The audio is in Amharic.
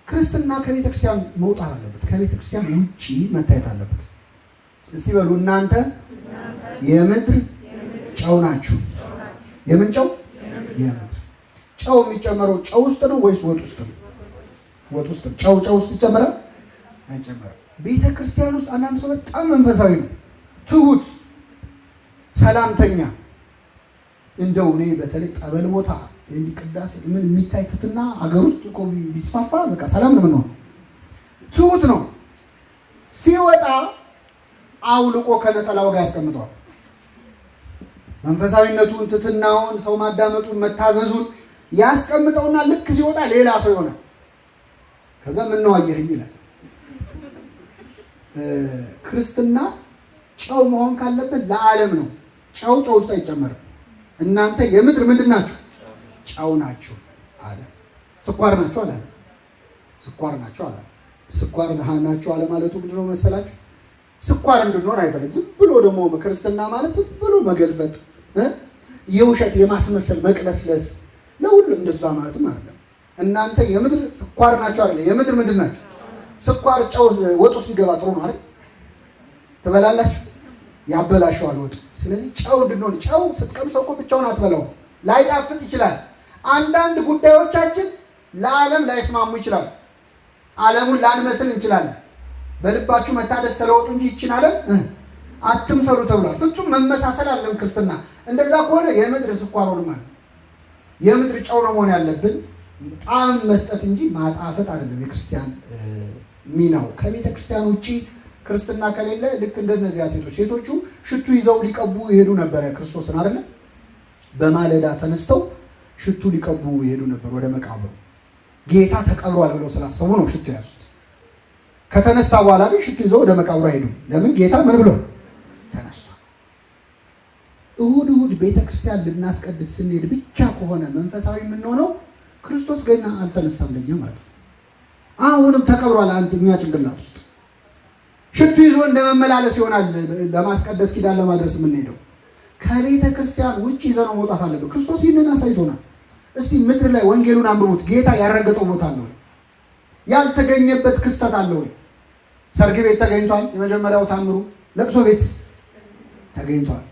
ክርስትና ከቤተክርስቲያን መውጣት አለበት። ከቤተክርስቲያን ውጪ መታየት አለበት። እስቲ በሉ እናንተ የምድር ጨው ናችሁ። የምን ጨው? የምድር ጨው። የሚጨመረው ጨው ውስጥ ነው ወይስ ወጥ ውስጥ ነው? ወጥ ውስጥ ነው። ጨው ውስጥ ይጨመራል አይጨመርም? ቤተክርስቲያን ውስጥ አንዳንድ ሰው በጣም መንፈሳዊ ነው፣ ትሁት፣ ሰላምተኛ። እንደው እኔ በተለይ ጠበል ቦታ እንዲ ቅዳሴ ምን የሚታይትና ሀገር ውስጥ እኮ ቢስፋፋ በቃ ሰላም ነው። ምን ነው ትሁት ነው። ሲወጣ አውልቆ ከነጠላው ጋር ያስቀምጠዋል። መንፈሳዊነቱን፣ ትትናውን፣ ሰው ማዳመጡን፣ መታዘዙን ያስቀምጠውና ልክ ሲወጣ ሌላ ሰው ይሆናል። ከዛ ምን ነው አየህኝ ይላል። ክርስትና ጨው መሆን ካለበት ለዓለም ነው። ጨው ውስጥ አይጨመርም። እናንተ የምድር ምንድን ናችሁ? ጨው ናችሁ አለ። ስኳር ናችሁ አለ። ስኳር ናችሁ አለ። ስኳር ናችሁ አለ ማለቱ ምንድነው መሰላችሁ? ስኳር እንድንሆን አይፈልግም። ዝም ብሎ ደግሞ ክርስትና ማለት ዝም ብሎ መገልፈጥ፣ የውሸት የማስመሰል መቅለስለስ፣ ለሁሉ እንደዛ ማለት አይደለም። እናንተ የምድር ስኳር ናችሁ አለ። የምድር ምንድን ናችሁ? ስኳር ጨው ወጥ ውስጥ ቢገባ ጥሩ ነው አይደል? ትበላላችሁ፣ ያበላሸዋል ወጡ። ስለዚህ ጨው እንድንሆን። ጨው ስትቀምሰው እኮ ብቻውን አትበላው፣ ላይጣፍጥ ይችላል። አንዳንድ ጉዳዮቻችን ለዓለም ላይስማሙ ይችላል። ዓለሙን ላንመስል እንችላለን። በልባችሁ መታደስ ተለወጡ እንጂ ይችን ዓለም አትምሰሉ ተብሏል። ፍጹም መመሳሰል አለን ክርስትና። እንደዛ ከሆነ የምድር ስኳር ሆነ ማለት የምድር ጨው ነው መሆን ያለብን። ጣዕም መስጠት እንጂ ማጣፈጥ አይደለም የክርስቲያን ሚናው። ከቤተ ክርስቲያን ውጪ ክርስትና ከሌለ ልክ እንደነዚያ ሴቶቹ ሽቱ ይዘው ሊቀቡ ይሄዱ ነበር ክርስቶስን አይደል? በማለዳ ተነስተው ሽቱ ሊቀቡ ይሄዱ ነበር ወደ መቃብሩ። ጌታ ተቀብሯል ብለው ስላሰቡ ነው ሽቱ ያዙት። ከተነሳ በኋላ ግን ሽቱ ይዘው ወደ መቃብሩ ሄዱ። ለምን? ጌታ ምን ብሎ ተነስቷል። እሁድ ቤተክርስቲያን ልናስቀድስ ስንሄድ ብቻ ከሆነ መንፈሳዊ የምንሆነው ክርስቶስ ገና አልተነሳም ለኛ ማለት ነው። አሁንም ተቀብሯል አንተኛ ጭንቅላት ውስጥ። ሽቱ ይዞ እንደመመላለስ ይሆናል ለማስቀደስ ኪዳን ለማድረስ የምንሄደው። ከቤተ ክርስቲያን ውጪ ይዘነው መውጣት አለበት። ክርስቶስ ይህንን አሳይቶናል። እስቲ ምድር ላይ ወንጌሉን አንብቡት። ጌታ ያረገጠው ቦታ አለ ወይ? ያልተገኘበት ክስተት አለ ወይ? ሰርግ ቤት ተገኝቷል፣ የመጀመሪያው ታምሩ። ለቅሶ ቤትስ ተገኝቷል።